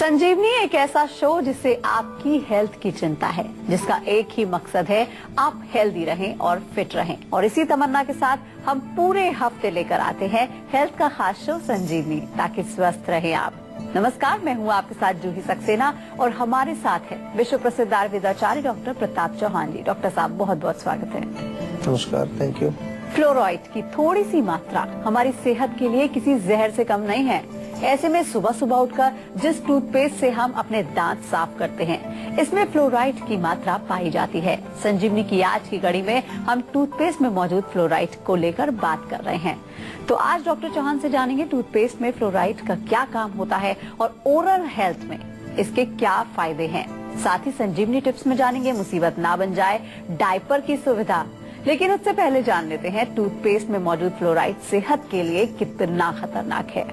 संजीवनी एक ऐसा शो जिससे आपकी हेल्थ की चिंता है, जिसका एक ही मकसद है आप हेल्दी रहें और फिट रहें। और इसी तमन्ना के साथ हम पूरे हफ्ते लेकर आते हैं हेल्थ का खास शो संजीवनी, ताकि स्वस्थ रहें आप। नमस्कार, मैं हूँ आपके साथ जूही सक्सेना और हमारे साथ है विश्व प्रसिद्ध आयुर्वेदाचार्य डॉक्टर प्रताप चौहान जी। डॉक्टर साहब, बहुत बहुत स्वागत है। नमस्कार, थैंक यू। फ्लोराइड की थोड़ी सी मात्रा हमारी सेहत के लिए किसी जहर से कम नहीं है। ऐसे में सुबह सुबह उठकर जिस टूथपेस्ट से हम अपने दांत साफ करते हैं, इसमें फ्लोराइड की मात्रा पाई जाती है। संजीवनी की आज की कड़ी में हम टूथपेस्ट में मौजूद फ्लोराइड को लेकर बात कर रहे हैं। तो आज डॉक्टर चौहान से जानेंगे टूथपेस्ट में फ्लोराइड का क्या काम होता है और ओरल हेल्थ में इसके क्या फायदे हैं। साथ ही संजीवनी टिप्स में जानेंगे मुसीबत ना बन जाए डायपर की सुविधा। लेकिन उससे पहले जान लेते हैं टूथपेस्ट में मौजूद फ्लोराइड सेहत के लिए कितना खतरनाक है।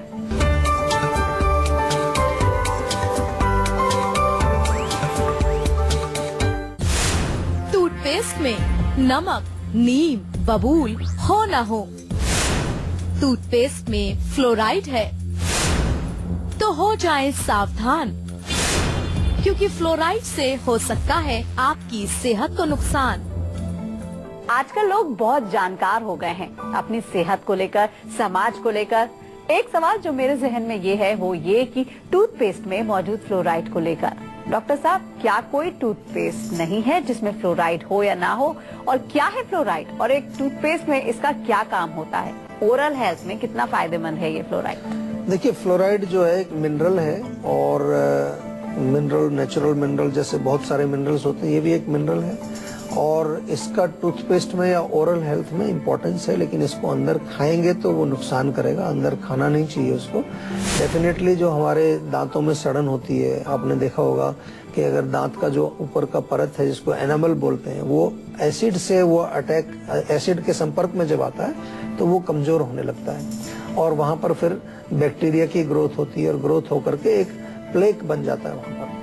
टूथपेस्ट में नमक, नीम, बबूल हो न हो, टूथपेस्ट में फ्लोराइड है तो हो जाएं सावधान, क्योंकि फ्लोराइड से हो सकता है आपकी सेहत को नुकसान। आजकल लोग बहुत जानकार हो गए हैं अपनी सेहत को लेकर, समाज को लेकर। एक सवाल जो मेरे जहन में ये है वो ये कि टूथपेस्ट में मौजूद फ्लोराइड को लेकर, डॉक्टर साहब, क्या कोई टूथपेस्ट नहीं है जिसमें फ्लोराइड हो या ना हो? और क्या है फ्लोराइड और एक टूथपेस्ट में इसका क्या काम होता है? ओरल हेल्थ में कितना फायदेमंद है ये फ्लोराइड? देखिए, फ्लोराइड जो है एक मिनरल है और मिनरल, नेचुरल मिनरल जैसे बहुत सारे मिनरल्स होते हैं, ये भी एक मिनरल है और इसका टूथपेस्ट में या ओरल हेल्थ में इम्पोर्टेंस है। लेकिन इसको अंदर खाएंगे तो वो नुकसान करेगा, अंदर खाना नहीं चाहिए उसको। डेफिनेटली जो हमारे दांतों में सड़न होती है, आपने देखा होगा कि अगर दांत का जो ऊपर का परत है जिसको एनामल बोलते हैं, वो एसिड से वो अटैक, एसिड के संपर्क में जब आता है तो वो कमजोर होने लगता है और वहां पर फिर बैक्टीरिया की ग्रोथ होती है और ग्रोथ होकर के एक प्लेक बन जाता है वहां पर।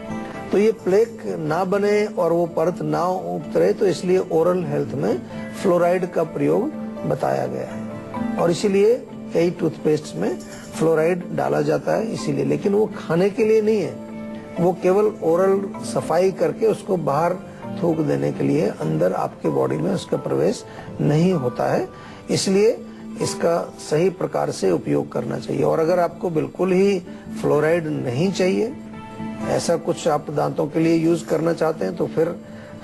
तो ये प्लेक ना बने और वो परत ना उतरे, तो इसलिए ओरल हेल्थ में फ्लोराइड का प्रयोग बताया गया है और इसीलिए कई टूथपेस्ट में फ्लोराइड डाला जाता है इसीलिए। लेकिन वो खाने के लिए नहीं है, वो केवल ओरल सफाई करके उसको बाहर थूक देने के लिए, अंदर आपके बॉडी में उसका प्रवेश नहीं होता है। इसलिए इसका सही प्रकार से उपयोग करना चाहिए। और अगर आपको बिल्कुल ही फ्लोराइड नहीं चाहिए, ऐसा कुछ आप दांतों के लिए यूज करना चाहते हैं, तो फिर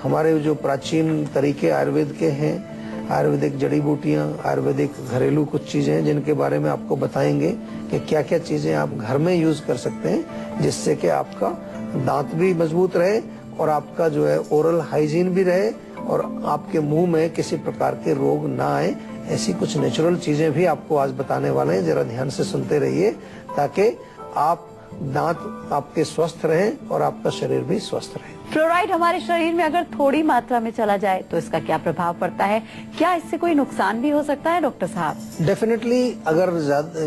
हमारे जो प्राचीन तरीके आयुर्वेद के हैं, आयुर्वेदिक जड़ी बूटियां, आयुर्वेदिक घरेलू कुछ चीजें हैं जिनके बारे में आपको बताएंगे कि क्या क्या चीजें आप घर में यूज कर सकते हैं, जिससे कि आपका दांत भी मजबूत रहे और आपका जो है ओरल हाइजीन भी रहे और आपके मुंह में किसी प्रकार के रोग ना आए। ऐसी कुछ नेचुरल चीजें भी आपको आज बताने वाले हैं, जरा ध्यान से सुनते रहिए ताकि आप दांत आपके स्वस्थ रहें और आपका शरीर भी स्वस्थ रहे। फ्लोराइड हमारे शरीर में अगर थोड़ी मात्रा में चला जाए तो इसका क्या प्रभाव पड़ता है? क्या इससे कोई नुकसान भी हो सकता है डॉक्टर साहब? डेफिनेटली अगर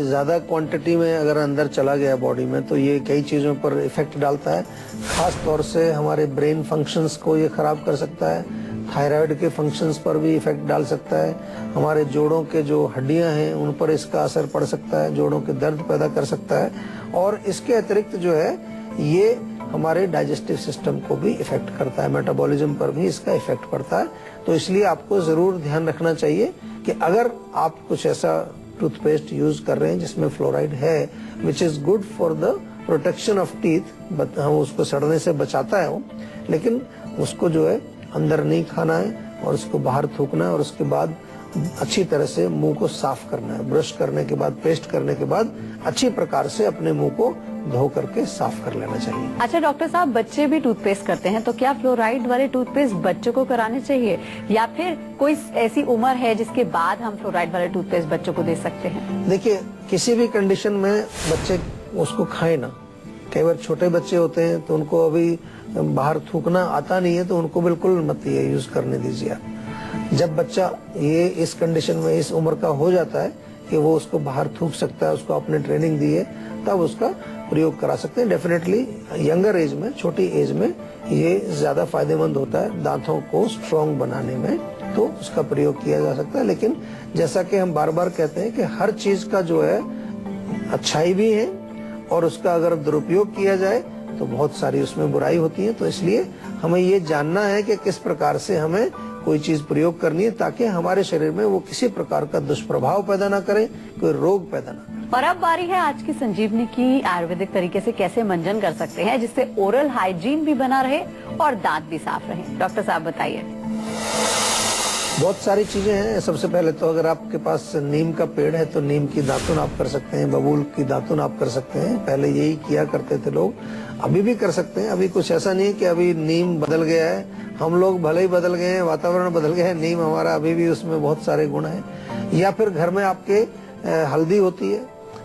ज्यादा क्वांटिटी में अगर अंदर चला गया बॉडी में तो ये कई चीजों पर इफेक्ट डालता है। खास तौर से हमारे ब्रेन फंक्शंस को ये खराब कर सकता है, थायराइड के फंक्शंस पर भी इफेक्ट डाल सकता है, हमारे जोड़ों के जो हड्डियां हैं उन पर इसका असर पड़ सकता है, जोड़ों के दर्द पैदा कर सकता है और इसके अतिरिक्त जो है ये हमारे डाइजेस्टिव सिस्टम को भी इफेक्ट करता है, मेटाबॉलिज्म पर भी इसका इफेक्ट पड़ता है। तो इसलिए आपको जरूर ध्यान रखना चाहिए कि अगर आप कुछ ऐसा टूथपेस्ट यूज कर रहे हैं जिसमें फ्लोराइड है, which is good for the protection of teeth, हम उसको सड़ने से बचाता है वो, लेकिन उसको जो है अंदर नहीं खाना है और उसको बाहर थूकना है और उसके बाद अच्छी तरह से मुंह को साफ करना है। ब्रश करने के बाद, पेस्ट करने के बाद अच्छी प्रकार से अपने मुंह को धो करके साफ कर लेना चाहिए। अच्छा डॉक्टर साहब, बच्चे भी टूथपेस्ट करते हैं, तो क्या फ्लोराइड वाले टूथपेस्ट बच्चों को कराने चाहिए या फिर कोई ऐसी उम्र है जिसके बाद हम फ्लोराइड वाले टूथपेस्ट बच्चों को दे सकते हैं? देखिए, किसी भी कंडीशन में बच्चे उसको खाए ना। कई बार छोटे बच्चे होते हैं तो उनको अभी बाहर थूकना आता नहीं है, तो उनको बिल्कुल मत ये यूज करने दीजिए आप। जब बच्चा ये इस कंडीशन में, इस उम्र का हो जाता है कि वो उसको बाहर थूक सकता है, उसको आपने ट्रेनिंग दी है, तब उसका प्रयोग करा सकते हैं। डेफिनेटली यंगर एज में, छोटी एज में ये ज्यादा फायदेमंद होता है दांतों को स्ट्रॉन्ग बनाने में, तो उसका प्रयोग किया जा सकता है। लेकिन जैसा कि हम बार बार कहते हैं कि हर चीज का जो है अच्छाई भी है और उसका अगर दुरुपयोग किया जाए तो बहुत सारी उसमें बुराई होती है। तो इसलिए हमें ये जानना है कि किस प्रकार से हमें कोई चीज प्रयोग करनी है ताकि हमारे शरीर में वो किसी प्रकार का दुष्प्रभाव पैदा ना करे, कोई रोग पैदा ना करे। और अब बारी है आज की संजीवनी की। आयुर्वेदिक तरीके से कैसे मंजन कर सकते हैं जिससे ओरल हाइजीन भी बना रहे और दांत भी साफ रहे। डॉक्टर साहब बताइए। बहुत सारी चीजें हैं। सबसे पहले तो अगर आपके पास नीम का पेड़ है तो नीम की दातुन आप कर सकते हैं, बबूल की दातुन आप कर सकते हैं। पहले यही किया करते थे लोग, अभी भी कर सकते हैं। अभी कुछ ऐसा नहीं है कि अभी नीम बदल गया है, हम लोग भले ही बदल गए हैं, वातावरण बदल गया है, नीम हमारा अभी भी उसमें बहुत सारे गुण हैं। या फिर घर में आपके हल्दी होती है,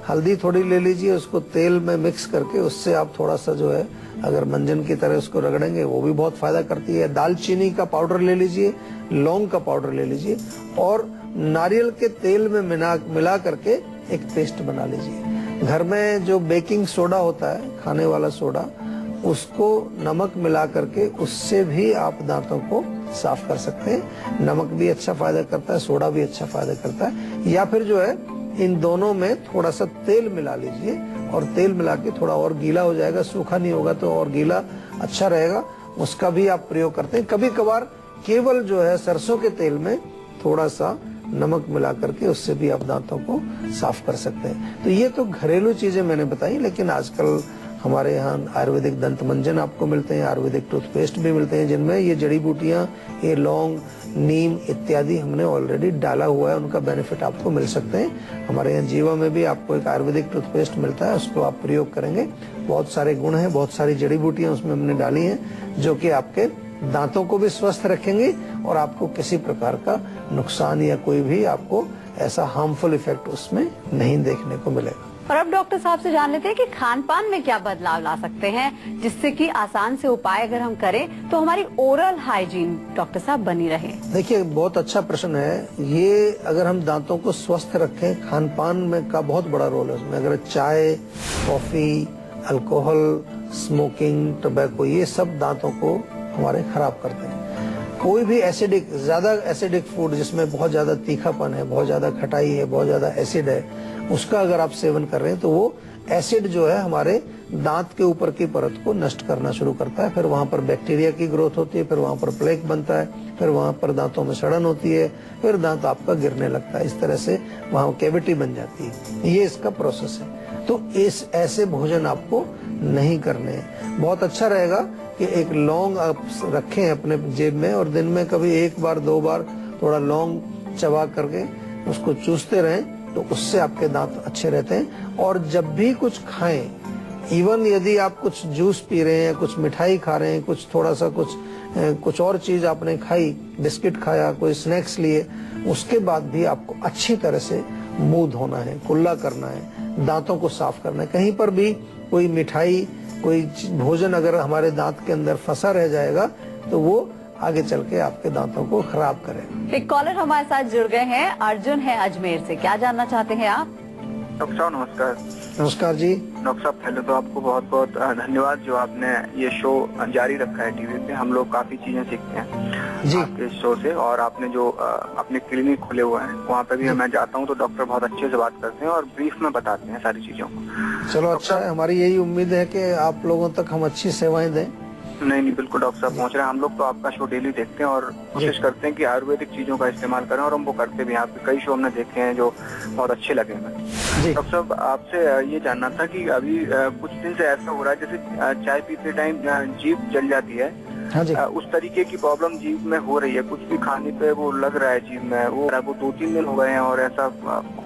हल्दी थोड़ी ले लीजिए, उसको तेल में मिक्स करके उससे आप थोड़ा सा जो है अगर मंजन की तरह उसको रगड़ेंगे वो भी बहुत फायदा करती है। दालचीनी का पाउडर ले लीजिए, लौंग का पाउडर ले लीजिए और नारियल के तेल में मिला करके एक पेस्ट बना लीजिए। घर में जो बेकिंग सोडा होता है, खाने वाला सोडा, उसको नमक मिला करके उससे भी आप दांतों को साफ कर सकते हैं। नमक भी अच्छा फायदा करता है, सोडा भी अच्छा फायदा करता है। या फिर जो है इन दोनों में थोड़ा सा तेल मिला लीजिए और तेल मिला के थोड़ा और गीला हो जाएगा, सूखा नहीं होगा तो और गीला अच्छा रहेगा, उसका भी आप प्रयोग करते हैं। कभी कभार केवल जो है सरसों के तेल में थोड़ा सा नमक मिला करके उससे भी आप दांतों को साफ कर सकते हैं। तो ये तो घरेलू चीजें मैंने बताई, लेकिन आजकल हमारे यहाँ आयुर्वेदिक दंत मंजन आपको मिलते हैं, आयुर्वेदिक टूथपेस्ट भी मिलते हैं जिनमें ये जड़ी बूटियां, ये लौंग, नीम इत्यादि हमने ऑलरेडी डाला हुआ है, उनका बेनिफिट आपको मिल सकते हैं। हमारे यहाँ जीवा में भी आपको एक आयुर्वेदिक टूथपेस्ट मिलता है, उसको आप प्रयोग करेंगे। बहुत सारे गुण हैं, बहुत सारी जड़ी बूटियां उसमें हमने डाली हैं जो कि आपके दांतों को भी स्वस्थ रखेंगे और आपको किसी प्रकार का नुकसान या कोई भी आपको ऐसा हार्मफुल इफेक्ट उसमें नहीं देखने को मिलेगा। और अब डॉक्टर साहब से जान लेते हैं कि खान पान में क्या बदलाव ला सकते हैं जिससे कि आसान से उपाय अगर हम करें तो हमारी ओरल हाइजीन डॉक्टर साहब बनी रहे। देखिए, बहुत अच्छा प्रश्न है ये। अगर हम दांतों को स्वस्थ रखें, खान पान में का बहुत बड़ा रोल है उसमें। अगर चाय, कॉफी, अल्कोहल, स्मोकिंग, टबैको, ये सब दांतों को हमारे खराब करते हैं। कोई भी एसिडिक, ज्यादा एसिडिक फूड जिसमें बहुत ज्यादा तीखापन है, बहुत ज्यादा खटाई है, बहुत ज्यादा एसिड है, उसका अगर आप सेवन कर रहे हैं तो वो एसिड जो है हमारे दांत के ऊपर की परत को नष्ट करना शुरू करता है। फिर वहां पर बैक्टीरिया की ग्रोथ होती है, फिर वहां पर प्लेक बनता है, फिर वहां पर दांतों में सड़न होती है, फिर दांत आपका गिरने लगता है। इस तरह से वहां कैविटी बन जाती है। ये इसका प्रोसेस है। तो इस ऐसे भोजन आपको नहीं करने हैं। बहुत अच्छा रहेगा कि एक लौंग आप रखें अपने जेब में और दिन में कभी एक बार दो बार थोड़ा लौंग चबा करके उसको चूसते रहें, तो उससे आपके दांत अच्छे रहते हैं। और जब भी कुछ खाएं, इवन यदि आप कुछ जूस पी रहे हैं, कुछ मिठाई खा रहे हैं, कुछ थोड़ा सा कुछ और चीज आपने खाई, बिस्किट खाया, कोई स्नैक्स लिए, उसके बाद भी आपको अच्छी तरह से मुंह धोना है, कुल्ला करना है, दांतों को साफ करना है। कहीं पर भी कोई मिठाई, कोई भोजन अगर हमारे दांत के अंदर फंसा रह जाएगा तो वो आगे चल के आपके दांतों को खराब करेगा। एक कॉलर हमारे साथ जुड़ गए हैं, अर्जुन है अजमेर से। क्या जानना चाहते हैं आप? डॉक्टर साहब नमस्कार। नमस्कार जी। डॉक्टर साहब, पहले तो आपको बहुत बहुत धन्यवाद जो आपने ये शो जारी रखा है टीवी पे। हम लोग काफी चीजें सीखते हैं जी आपके शो से। और आपने जो अपने क्लिनिक खोले हुए हैं वहाँ पे भी मैं जाता हूँ तो डॉक्टर बहुत अच्छे से बात करते हैं और ब्रीफ में बताते हैं सारी चीजों को। चलो अच्छा है, हमारी यही उम्मीद है कि आप लोगों तक हम अच्छी सेवाएं दें। नहीं, बिल्कुल डॉक्टर साहब पहुँच रहे हैं। हम लोग तो आपका शो डेली देखते हैं और कोशिश करते हैं कि आयुर्वेदिक चीजों का इस्तेमाल करें और हम वो करते भी हैं। आपके कई शो हमने देखे हैं जो बहुत अच्छे लगे हमें। डॉक्टर साहब, आपसे ये जानना था कि अभी कुछ दिन से ऐसा हो रहा है जैसे चाय पीते टाइम जीभ जल जाती है। हाँ जी। उस तरीके की प्रॉब्लम जीभ में हो रही है। कुछ भी खाने पे वो लग रहा है जीभ में, वो 2-3 दिन हो गए हैं और ऐसा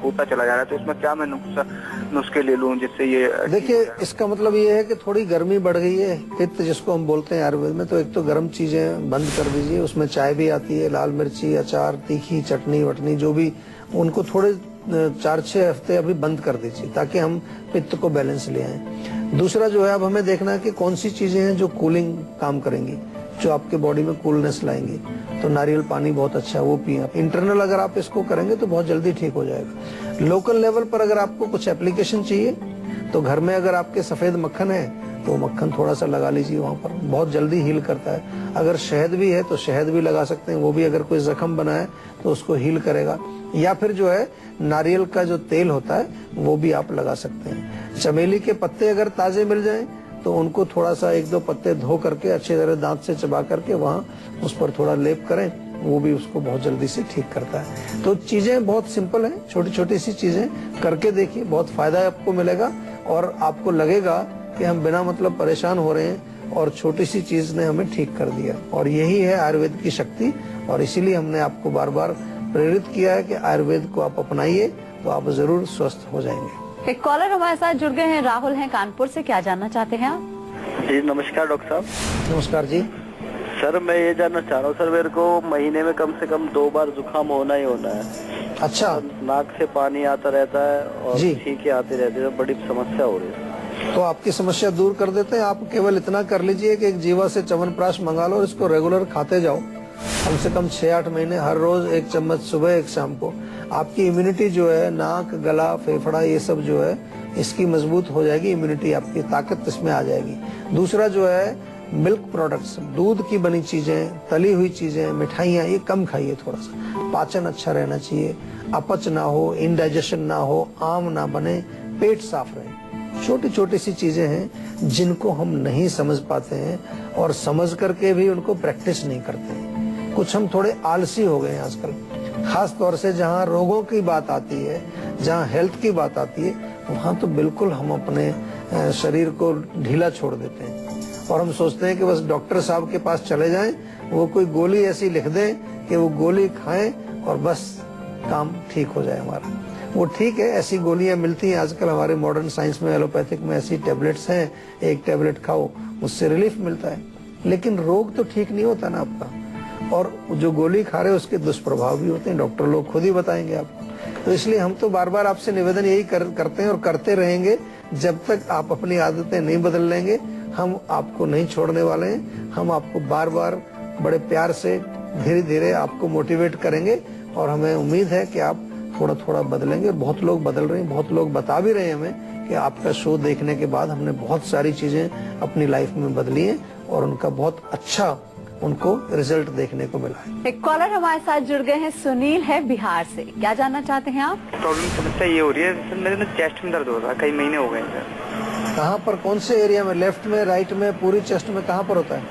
होता चला जा रहा है। तो इसमें क्या मैं नुस्खे ले लूं जिससे ये? देखिए, इसका मतलब ये है कि थोड़ी गर्मी बढ़ गई है, पित्त जिसको हम बोलते हैं आयुर्वेद में। तो एक तो गर्म चीजें बंद कर दीजिए, उसमें चाय भी आती है, लाल मिर्ची, अचार, तीखी चटनी वटनी जो भी, उनको थोड़े 4-6 हफ्ते अभी बंद कर दीजिए ताकि हम पित्त को बैलेंस ले आए। दूसरा जो है, अब हमें देखना है कि कौन सी चीजें हैं जो कूलिंग काम करेंगी, जो आपके बॉडी में कूलनेस लाएंगी। तो नारियल पानी बहुत अच्छा है, वो पिए। इंटरनल अगर आप इसको करेंगे तो बहुत जल्दी ठीक हो जाएगा। लोकल लेवल पर अगर आपको कुछ एप्लीकेशन चाहिए तो घर में अगर आपके सफेद मक्खन है तो मक्खन थोड़ा सा लगा लीजिए, वहां पर बहुत जल्दी हील करता है। अगर शहद भी है तो शहद भी लगा सकते हैं, वो भी अगर कोई जख्म बना है तो उसको हील करेगा। या फिर जो है नारियल का जो तेल होता है वो भी आप लगा सकते हैं। चमेली के पत्ते अगर ताजे मिल जाएं तो उनको थोड़ा सा 1-2 पत्ते धो करके अच्छी तरह दांत से चबा करके वहाँ उस पर थोड़ा लेप करें, वो भी उसको बहुत जल्दी से ठीक करता है। तो चीजें बहुत सिंपल हैं, छोटी छोटी सी चीजें करके देखिए, बहुत फायदा आपको मिलेगा और आपको लगेगा कि हम बिना मतलब परेशान हो रहे हैं और छोटी सी चीज ने हमें ठीक कर दिया। और यही है आयुर्वेद की शक्ति, और इसीलिए हमने आपको बार बार प्रेरित किया है कि आयुर्वेद को आप अपनाइए तो आप जरूर स्वस्थ हो जाएंगे। एक कॉलर हमारे साथ जुड़ गए हैं, राहुल हैं कानपुर से। क्या जानना चाहते हैं आप? जी नमस्कार डॉक्टर साहब। नमस्कार जी। सर मैं ये जानना चाह रहा हूँ सर, मेरे को महीने में कम से कम 2 बार जुकाम होना ही होना है। अच्छा। नाक से पानी आता रहता है और छींके आते रहते हैं, बड़ी समस्या हो रही है। तो आपकी समस्या दूर कर देते हैं। आप केवल इतना कर लीजिए कि एक जीवा से च्यवनप्राश मंगा लो और इसको रेगुलर खाते जाओ, कम से कम 6-8 महीने, हर रोज 1 चम्मच सुबह 1 शाम को। आपकी इम्यूनिटी जो है, नाक, गला, फेफड़ा, ये सब जो है इसकी मजबूत हो जाएगी। इम्यूनिटी आपकी, ताकत इसमें आ जाएगी। दूसरा जो है मिल्क प्रोडक्ट्स, दूध की बनी चीजें, तली हुई चीजें, मिठाइयाँ, ये कम खाइए। थोड़ा सा पाचन अच्छा रहना चाहिए, अपच ना हो, इंडाइजेशन ना हो, आम ना बने, पेट साफ रहे। छोटी छोटी सी चीजें हैं जिनको हम नहीं समझ पाते हैं और समझ करके भी उनको प्रैक्टिस नहीं करते हैं। कुछ हम थोड़े आलसी हो गए हैं आजकल, खास तौर से जहाँ रोगों की बात आती है, जहाँ हेल्थ की बात आती है, वहाँ तो बिल्कुल हम अपने शरीर को ढीला छोड़ देते हैं और हम सोचते हैं कि बस डॉक्टर साहब के पास चले जाएं, वो कोई गोली ऐसी लिख दें कि वो गोली खाएं और बस काम ठीक हो जाए हमारा। वो ठीक है, ऐसी गोलियां मिलती हैं आजकल हमारे मॉडर्न साइंस में, एलोपैथिक में ऐसी टैबलेट्स हैं, एक टैबलेट खाओ उससे रिलीफ मिलता है, लेकिन रोग तो ठीक नहीं होता ना आपका। और जो गोली खा रहे हैं उसके दुष्प्रभाव भी होते हैं, डॉक्टर लोग खुद ही बताएंगे आपको। तो इसलिए हम तो बार बार आपसे निवेदन यही करते हैं और करते रहेंगे जब तक आप अपनी आदतें नहीं बदल लेंगे। हम आपको नहीं छोड़ने वाले हैं, हम आपको बार बार बड़े प्यार से धीरे धीरे आपको मोटिवेट करेंगे और हमें उम्मीद है कि आप थोड़ा थोड़ा बदलेंगे। और बहुत लोग बदल रहे हैं, बहुत लोग बता भी रहे हैं हमें कि आपका शो देखने के बाद हमने बहुत सारी चीजें अपनी लाइफ में बदली हैं और उनका बहुत अच्छा उनको रिजल्ट देखने को मिला है। एक कॉलर हमारे साथ जुड़ गए हैं, सुनील है बिहार से। क्या जानना चाहते हैं आप? प्रॉब्लम समस्या ये हो रही है, मेरे ना चेस्ट में दर्द हो रहा है, कई महीने हो गए हैं। कहाँ पर, कौन से एरिया में, लेफ्ट में, राइट में, पूरी चेस्ट में, कहाँ पर होता है?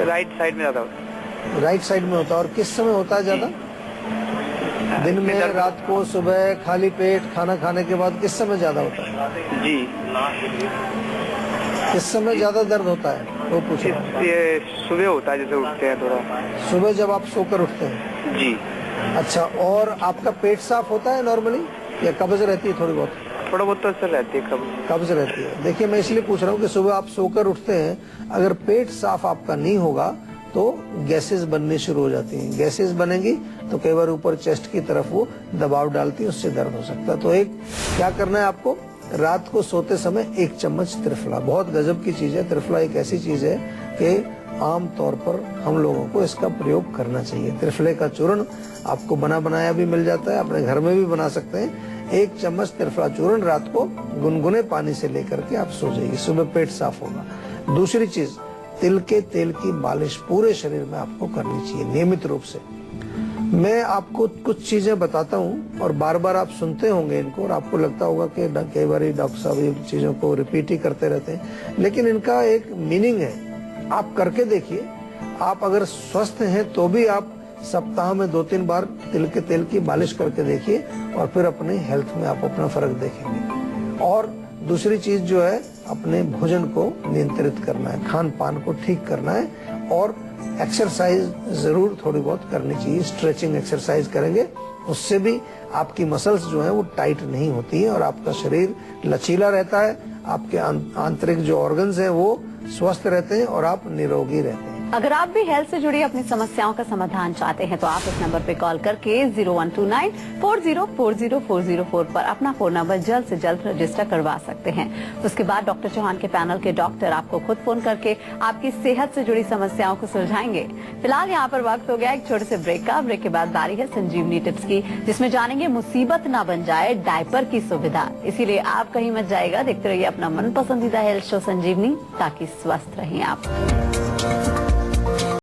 राइट साइड में ज्यादा होता है। राइट साइड में होता है। और किस समय होता है ज्यादा? दिन में, रात को, सुबह, खाली पेट, खाना खाने के बाद, किस समय ज्यादा होता है? जी। किस समय ज्यादा दर्द होता है वो पूछ रहा हूं। ये सुबह होता है, जैसे उठते हैं थोड़ा। सुबह जब आप सोकर उठते हैं? जी। अच्छा, और आपका पेट साफ होता है नॉर्मली या कब्ज रहती है? थोड़ी बहुत, थोड़ा बहुत तो असर रहती है, कब्ज रहती है। देखिए मैं इसलिए पूछ रहा हूँ कि सुबह आप सोकर उठते हैं, अगर पेट साफ आपका नहीं होगा तो गैसेस बननी शुरू हो जाती हैं। गैसेस बनेंगी तो कई बार ऊपर चेस्ट की तरफ वो दबाव डालती है, उससे दर्द हो सकता है। तो एक क्या करना है आपको, रात को सोते समय 1 चम्मच त्रिफला, बहुत गजब की चीज है। त्रिफला एक ऐसी चीज है कि आम तौर पर हम लोगों को इसका प्रयोग करना चाहिए। त्रिफले का चूर्ण आपको बना बनाया भी मिल जाता है, अपने घर में भी बना सकते हैं। 1 चम्मच त्रिफला चूर्ण रात को गुनगुने पानी से लेकर के आप सो जाइए, सुबह पेट साफ होगा। दूसरी चीज, तिल के तेल की मालिश पूरे शरीर में आपको करनी चाहिए नियमित रूप से। मैं आपको कुछ चीजें बताता हूँ और बार बार आप सुनते होंगे इनको और आपको लगता होगा कि कई बार डॉक्टर साहब ये चीजों को रिपीट ही करते रहते हैं, लेकिन इनका एक मीनिंग है। आप करके देखिए, आप अगर स्वस्थ हैं तो भी आप सप्ताह में 2-3 बार तिल के तेल की मालिश करके देखिए और फिर अपने हेल्थ में आप अपना फर्क देखेंगे। और दूसरी चीज जो है, अपने भोजन को नियंत्रित करना है, खान पान को ठीक करना है और एक्सरसाइज जरूर थोड़ी बहुत करनी चाहिए। स्ट्रेचिंग एक्सरसाइज करेंगे, उससे भी आपकी मसल्स जो है वो टाइट नहीं होती है और आपका शरीर लचीला रहता है, आपके आंतरिक जो ऑर्गन्स हैं वो स्वस्थ रहते हैं और आप निरोगी रहते हैं। अगर आप भी हेल्थ से जुड़ी अपनी समस्याओं का समाधान चाहते हैं तो आप इस नंबर पे कॉल करके 0129404040 पर अपना फोन नंबर जल्द से जल्द रजिस्टर करवा सकते हैं। उसके बाद डॉक्टर चौहान के पैनल के डॉक्टर आपको खुद फोन करके आपकी सेहत से जुड़ी समस्याओं को सुलझाएंगे। फिलहाल यहाँ पर वक्त हो गया एक छोटे से ब्रेक का। ब्रेक के बाद बारी है संजीवनी टिप्स की, जिसमें जानेंगे मुसीबत ना बन जाए डायपर की सुविधा। इसीलिए आप कहीं मत जाएगा, देखते रहिए अपना मन पसंदीदा हेल्थ शो संजीवनी, ताकि स्वस्थ रहें आप।